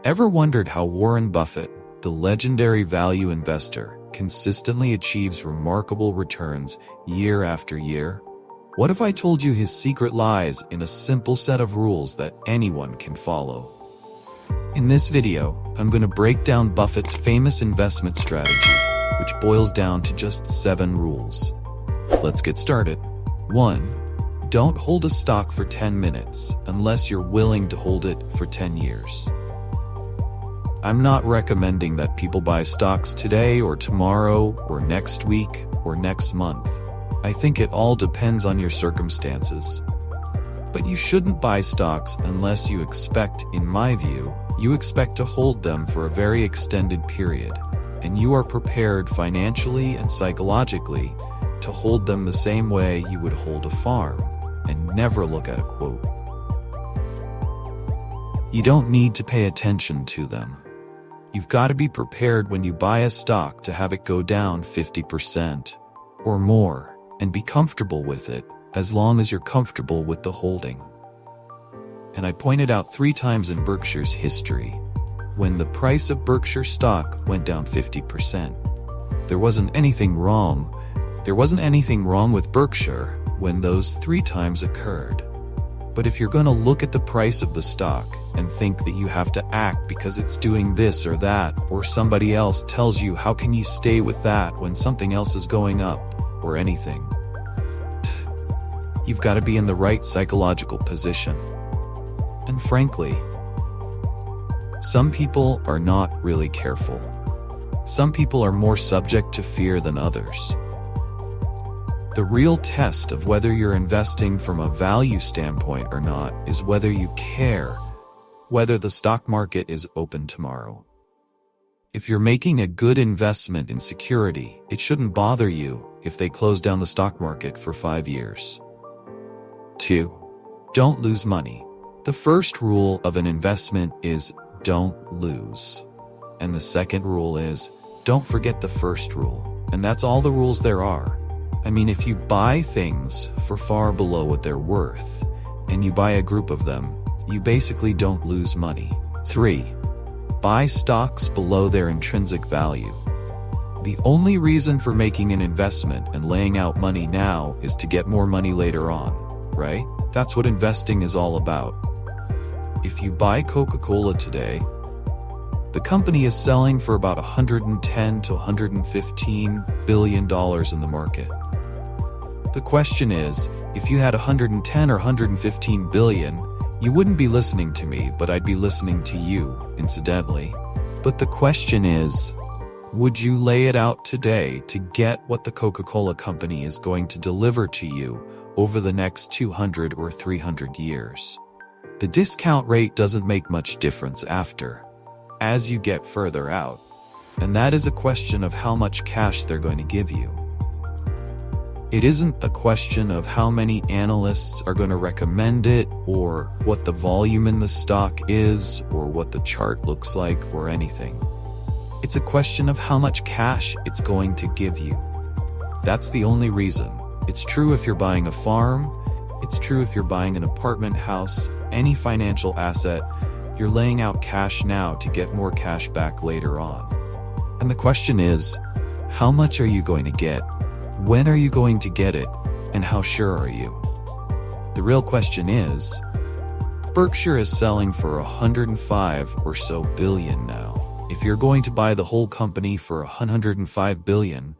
Ever wondered how Warren Buffett, the legendary value investor, consistently achieves remarkable returns year after year? What if I told you his secret lies in a simple set of rules that anyone can follow? In this video, I'm going to break down Buffett's famous investment strategy, which boils down to just 7 rules. Let's get started. 1. Don't hold a stock for 10 minutes unless you're willing to hold it for 10 years. I'm not recommending that people buy stocks today or tomorrow or next week or next month. I think it all depends on your circumstances. But you shouldn't buy stocks unless you expect, in my view, you expect to hold them for a very extended period, and you are prepared financially and psychologically to hold them the same way you would hold a farm, and never look at a quote. You don't need to pay attention to them. You've got to be prepared when you buy a stock to have it go down 50% or more, and be comfortable with it as long as you're comfortable with the holding. And I pointed out 3 times in Berkshire's history, when the price of Berkshire stock went down 50%. There wasn't anything wrong with Berkshire when those 3 times occurred. But if you're going to look at the price of the stock and think that you have to act because it's doing this or that, or somebody else tells you how can you stay with that when something else is going up, or anything, you've got to be in the right psychological position. And frankly, some people are not really careful. Some people are more subject to fear than others. The real test of whether you're investing from a value standpoint or not is whether you care whether the stock market is open tomorrow. If you're making a good investment in security, it shouldn't bother you if they close down the stock market for 5 years. 2. Don't lose money. The first rule of an investment is don't lose. And the second rule is don't forget the first rule. And that's all the rules there are. I mean, if you buy things for far below what they're worth, and you buy a group of them, you basically don't lose money. 3. Buy stocks below their intrinsic value. The only reason for making an investment and laying out money now is to get more money later on, right? That's what investing is all about. If you buy Coca-Cola today, the company is selling for about $110 to $115 billion in the market. The question is, if you had 110 or 115 billion, you wouldn't be listening to me, but I'd be listening to you, incidentally. But the question is, would you lay it out today to get what the Coca-Cola company is going to deliver to you over the next 200 or 300 years? The discount rate doesn't make much difference as you get further out. And that is a question of how much cash they're going to give you. It isn't a question of how many analysts are going to recommend it, or what the volume in the stock is, or what the chart looks like, or anything. It's a question of how much cash it's going to give you. That's the only reason. It's true if you're buying a farm, it's true if you're buying an apartment house, any financial asset. You're laying out cash now to get more cash back later on. And the question is, how much are you going to get? When are you going to get it? And how sure are you? The real question is, Berkshire is selling for 105 or so billion now. If you're going to buy the whole company for 105 billion,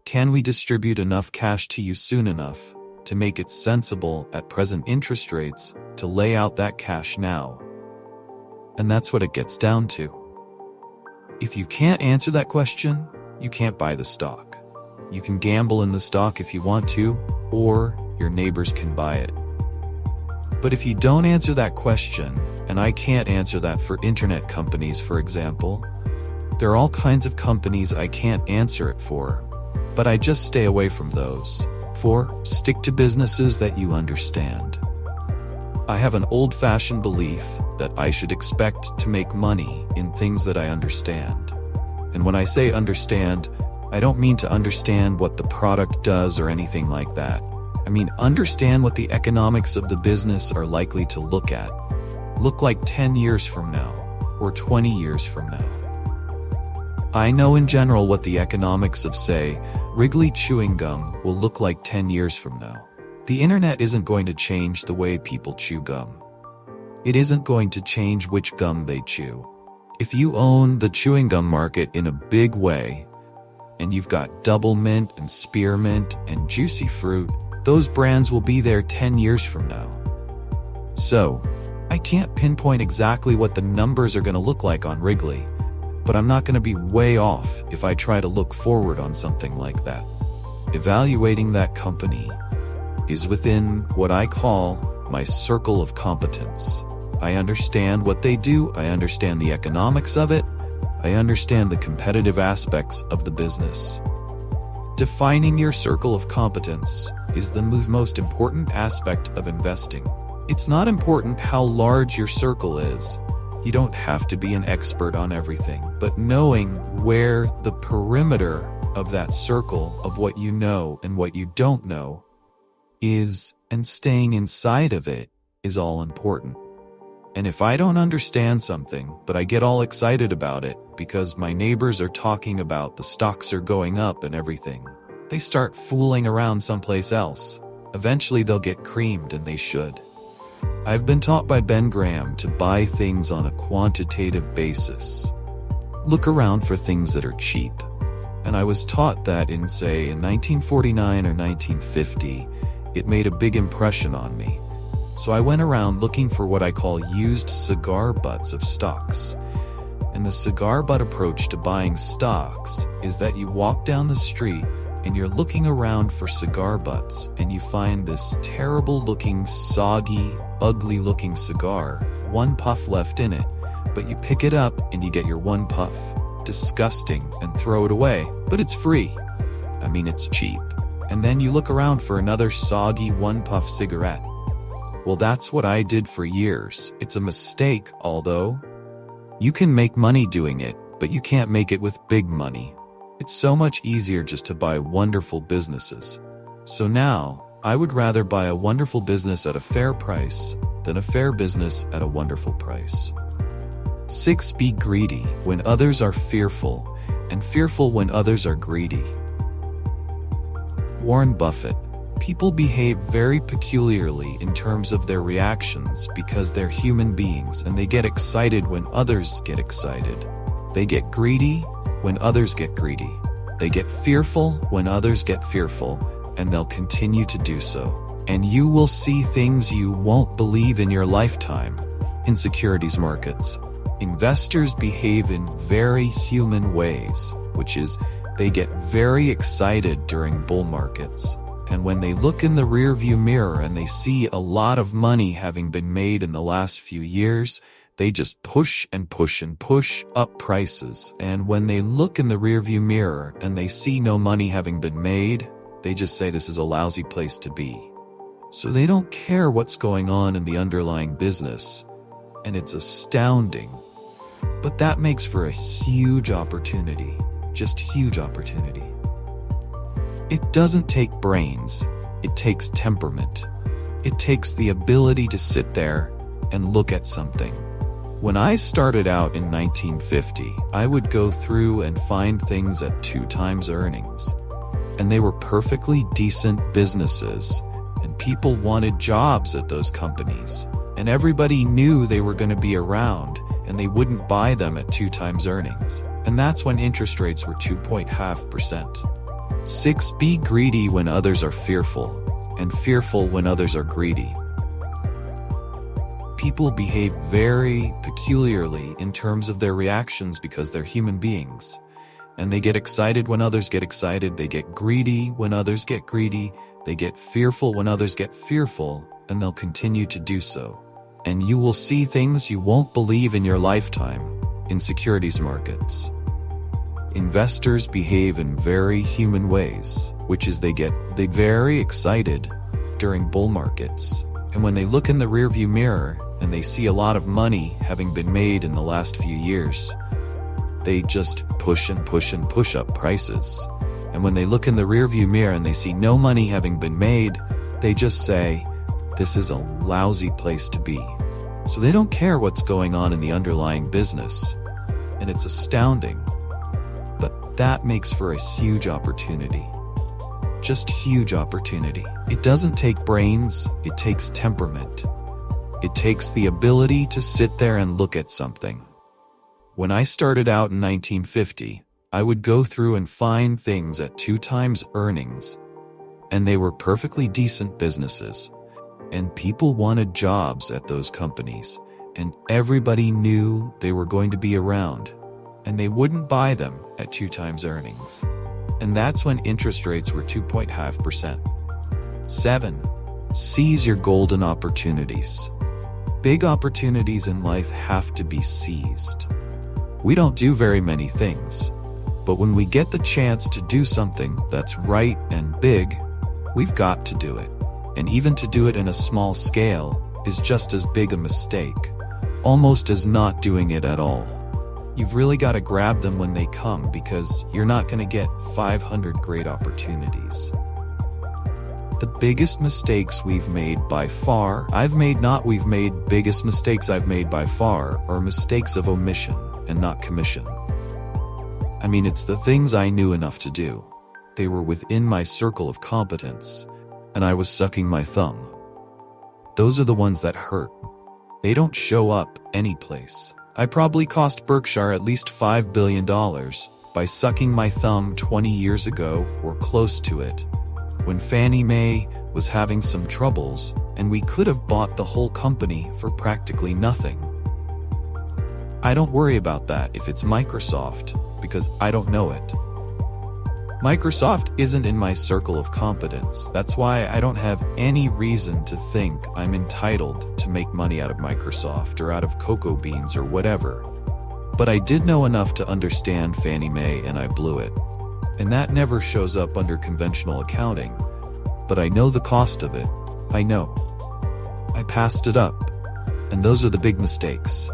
can we distribute enough cash to you soon enough to make it sensible at present interest rates to lay out that cash now? And that's what it gets down to. If you can't answer that question, you can't buy the stock. You can gamble in the stock if you want to, or your neighbors can buy it. But if you don't answer that question, and I can't answer that for internet companies, for example, there are all kinds of companies I can't answer it for, but I just stay away from those. 4. Stick to businesses that you understand. I have an old-fashioned belief that I should expect to make money in things that I understand. And when I say understand, I don't mean to understand what the product does or anything like that. I mean, understand what the economics of the business are likely to look like 10 years from now. or 20 years from now. I know in general what the economics of, say, Wrigley chewing gum will look like 10 years from now. The internet isn't going to change the way people chew gum. It isn't going to change which gum they chew. If you own the chewing gum market in a big way, and you've got Double Mint and Spearmint and Juicy Fruit, those brands will be there 10 years from now. So, I can't pinpoint exactly what the numbers are going to look like on Wrigley, but I'm not going to be way off if I try to look forward on something like that. Evaluating that company is within what I call my circle of competence. I understand what they do, I understand the economics of it, I understand the competitive aspects of the business. Defining your circle of competence is the most important aspect of investing. It's not important how large your circle is. You don't have to be an expert on everything, but knowing where the perimeter of that circle of what you know and what you don't know is, and staying inside of it, is all important. And if I don't understand something, but I get all excited about it because my neighbors are talking about the stocks are going up and everything, they start fooling around someplace else. Eventually they'll get creamed, and they should. I've been taught by Ben Graham to buy things on a quantitative basis. Look around for things that are cheap. And I was taught that in 1949 or 1950, it made a big impression on me. So I went around looking for what I call used cigar butts of stocks. And the cigar butt approach to buying stocks is that you walk down the street and you're looking around for cigar butts, and you find this terrible looking, soggy, ugly looking cigar, one puff left in it, but you pick it up and you get your one puff. Disgusting, and throw it away, but it's free. I mean, it's cheap. And then you look around for another soggy one puff cigarette. Well, that's what I did for years. It's a mistake, although you can make money doing it, but you can't make it with big money. It's so much easier just to buy wonderful businesses. So now, I would rather buy a wonderful business at a fair price than a fair business at a wonderful price. 6. Be greedy when others are fearful, and fearful when others are greedy. Warren Buffett. People behave very peculiarly in terms of their reactions because they're human beings, and they get excited when others get excited. They get greedy when others get greedy. They get fearful when others get fearful, and they'll continue to do so. And you will see things you won't believe in your lifetime. In securities markets, investors behave in very human ways, which is they get very excited during bull markets. And when they look in the rearview mirror and they see a lot of money having been made in the last few years, they just push and push and push up prices. And when they look in the rearview mirror and they see no money having been made, they just say this is a lousy place to be. So they don't care what's going on in the underlying business. And it's astounding. But that makes for a huge opportunity. Just huge opportunity. It doesn't take brains. It takes temperament. It takes the ability to sit there and look at something. When I started out in 1950, I would go through and find things at 2 times earnings. And they were perfectly decent businesses, and people wanted jobs at those companies. And everybody knew they were going to be around, and they wouldn't buy them at 2 times earnings. And that's when interest rates were 2.5%. 6. Be greedy when others are fearful, and fearful when others are greedy. People behave very peculiarly in terms of their reactions because they're human beings. And they get excited when others get excited, they get greedy when others get greedy, they get fearful when others get fearful, and they'll continue to do so. And you will see things you won't believe in your lifetime in securities markets. Investors behave in very human ways, which is they get very excited during bull markets. And when they look in the rearview mirror and they see a lot of money having been made in the last few years, they just push and push and push up prices. And when they look in the rearview mirror and they see no money having been made, they just say, this is a lousy place to be. So they don't care what's going on in the underlying business. And it's astounding. But that makes for a huge opportunity. Just huge opportunity. It doesn't take brains, it takes temperament. It takes the ability to sit there and look at something. When I started out in 1950, I would go through and find things at 2 times earnings. And they were perfectly decent businesses. And people wanted jobs at those companies. And everybody knew they were going to be around. And they wouldn't buy them at 2 times earnings. And that's when interest rates were 2.5%. 7. Seize your golden opportunities. Big opportunities in life have to be seized. We don't do very many things, but when we get the chance to do something that's right and big, we've got to do it. And even to do it in a small scale is just as big a mistake, almost as not doing it at all. You've really got to grab them when they come, because you're not going to get 500 great opportunities. The biggest mistakes we've made by far, biggest mistakes I've made by far are mistakes of omission and not commission. I mean, it's the things I knew enough to do. They were within my circle of competence, and I was sucking my thumb. Those are the ones that hurt. They don't show up anyplace. I probably cost Berkshire at least $5 billion by sucking my thumb 20 years ago or close to it, when Fannie Mae was having some troubles and we could have bought the whole company for practically nothing. I don't worry about that if it's Microsoft, because I don't know it. Microsoft isn't in my circle of competence. That's why I don't have any reason to think I'm entitled to make money out of Microsoft or out of cocoa beans or whatever. But I did know enough to understand Fannie Mae, and I blew it. And that never shows up under conventional accounting. But I know the cost of it. I know. I passed it up. And those are the big mistakes.